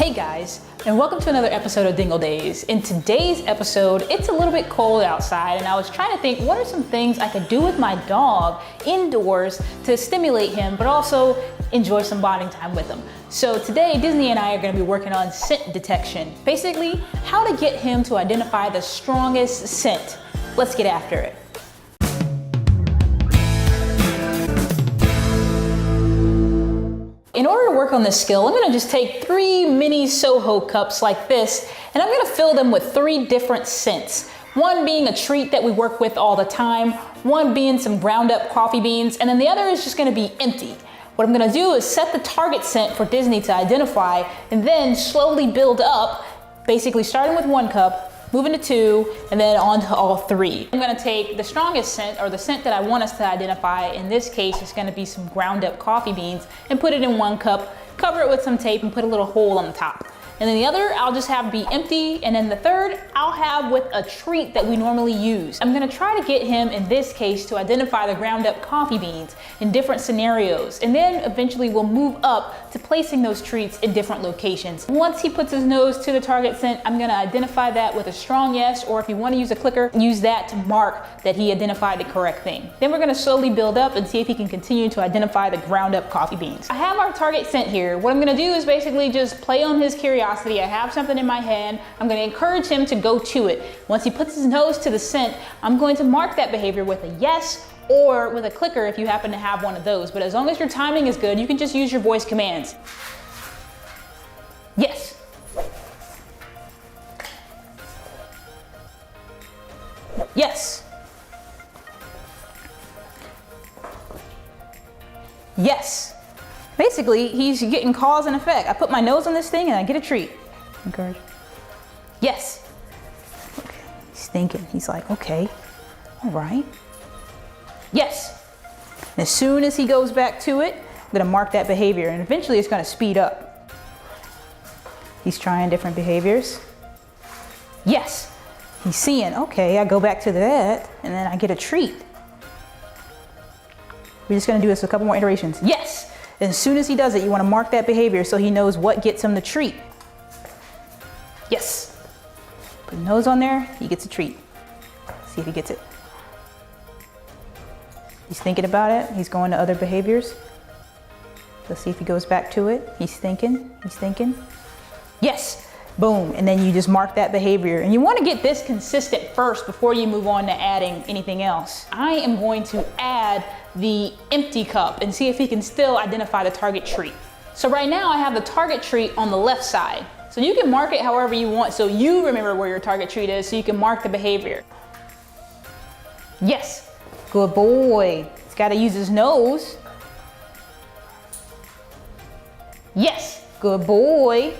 Hey guys, and welcome to another episode of Dingle Days. In today's episode, it's a little bit cold outside and I was trying to think what are some things I could do with my dog indoors to stimulate him, but also enjoy some bonding time with him. So today, Disney and I are gonna be working on scent detection. Basically, how to get him to identify the strongest scent. Let's get after it. In order to work on this skill, I'm gonna just take 3 mini Soho cups like this, and I'm gonna fill them with 3 different scents. One being a treat that we work with all the time, one being some ground up coffee beans, and then the other is just gonna be empty. What I'm gonna do is set the target scent for Disney to identify, and then slowly build up, basically starting with 1 cup, moving to 2, and then on to all 3. I'm gonna take the strongest scent, or the scent that I want us to identify. In this case, it's gonna be some ground up coffee beans, and put it in 1 cup, cover it with some tape, and put a little hole on the top. And then the other, I'll just have be empty, and then the third, I'll have with a treat that we normally use. I'm gonna try to get him, in this case, to identify the ground up coffee beans in different scenarios, and then eventually we'll move up to placing those treats in different locations. Once he puts his nose to the target scent, I'm gonna identify that with a strong yes, or if you wanna use a clicker, use that to mark that he identified the correct thing. Then we're gonna slowly build up and see if he can continue to identify the ground up coffee beans. I have our target scent here. What I'm gonna do is basically just play on his curiosity. I have something in my hand. I'm going to encourage him to go to it. Once he puts his nose to the scent, I'm going to mark that behavior with a yes or with a clicker if you happen to have one of those. But as long as your timing is good, you can just use your voice commands. Yes. Yes. Yes. Basically, he's getting cause and effect. I put my nose on this thing and I get a treat. Encourage. Yes. Okay. He's thinking. He's like, okay, all right. Yes. And as soon as he goes back to it, I'm gonna mark that behavior, and eventually it's gonna speed up. He's trying different behaviors. Yes. He's seeing, okay, I go back to that, and then I get a treat. We're just gonna do this a couple more iterations. Yes. And as soon as he does it, you want to mark that behavior so he knows what gets him the treat. Yes. Put his nose on there, he gets a treat. See if he gets it. He's thinking about it. He's going to other behaviors. Let's see if he goes back to it. He's thinking. He's thinking. Yes. Boom. And then you just mark that behavior. And you want to get this consistent first before you move on to adding anything else. I am going to add the empty cup and see if he can still identify the target treat. So right now I have the target treat on the left side. So you can mark it however you want so you remember where your target treat is, so you can mark the behavior. Yes. Good boy. He's got to use his nose. Yes. Good boy.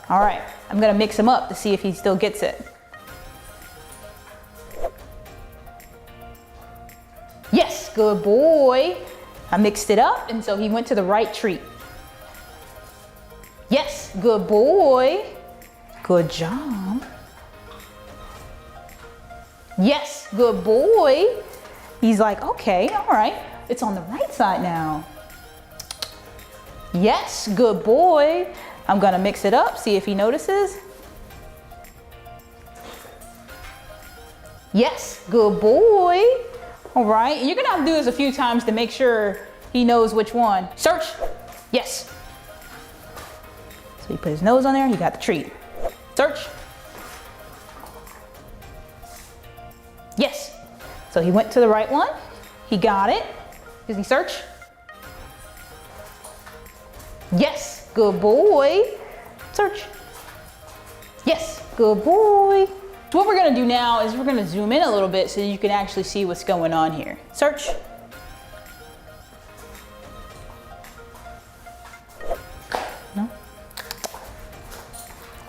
All right, I'm gonna mix him up to see if he still gets it. Yes, good boy. I mixed it up, and so he went to the right treat. Yes, good boy. Good job. Yes, good boy. He's like, okay, all right, it's on the right side now. Yes, good boy. I'm gonna mix it up, see if he notices. Yes, good boy. All right, and you're gonna have to do this a few times to make sure he knows which one. Search. Yes. So he put his nose on there, he got the treat. Search. Yes. So he went to the right one, he got it. Does he search? Yes. Good boy. Search. Yes, good boy. So what we're gonna do now is we're gonna zoom in a little bit so you can actually see what's going on here. Search. No?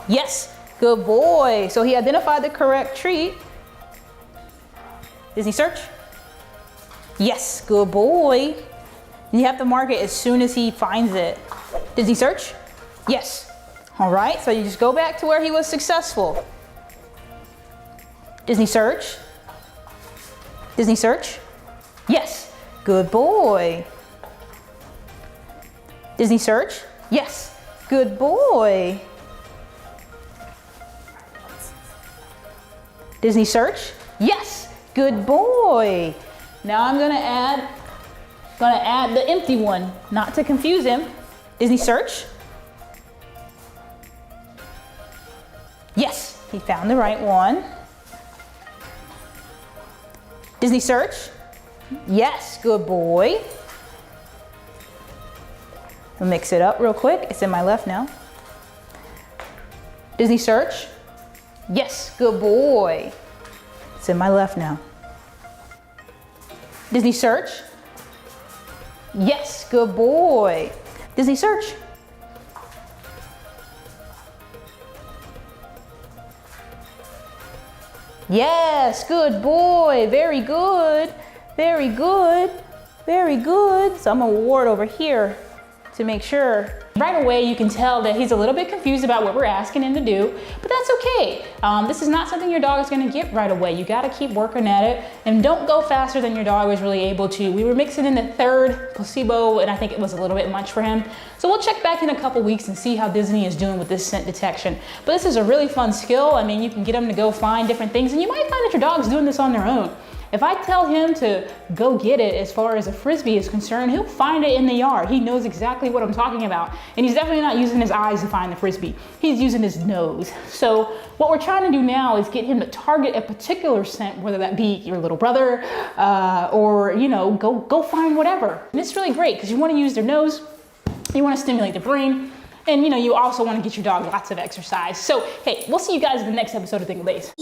Yes, good boy. So he identified the correct treat. Does he search? Yes, good boy. And you have to mark it as soon as he finds it. Does he search? Yes. All right, so you just go back to where he was successful. Does he search? Does he search? Yes. Good boy. Does he search? Yes. Good boy. Disney search. Yes, good boy. Now I'm gonna add the empty one, not to confuse him. Disney search. Yes, he found the right one. Disney search. Yes, good boy. I'll mix it up real quick. It's in my left now. Disney search. Yes, good boy. It's in my left now. Disney search. Yes, good boy. Disney search. Yes, good boy. Very good. Very good. Very good. So I'm gonna ward over here to make sure. Right away, you can tell that he's a little bit confused about what we're asking him to do, but that's okay. This is not something your dog is gonna get right away. You gotta keep working at it, and don't go faster than your dog is really able to. We were mixing in the third placebo, and I think it was a little bit much for him. So we'll check back in a couple weeks and see how Disney is doing with this scent detection. But this is a really fun skill. I mean, you can get them to go find different things, and you might find that your dog's doing this on their own. If I tell him to go get it as far as a Frisbee is concerned, he'll find it in the yard. He knows exactly what I'm talking about. And he's definitely not using his eyes to find the Frisbee. He's using his nose. So what we're trying to do now is get him to target a particular scent, whether that be your little brother or, you know, go find whatever. And it's really great because you want to use their nose, you want to stimulate the brain, and you know, you also want to get your dog lots of exercise. So hey, we'll see you guys in the next episode of Think Lace.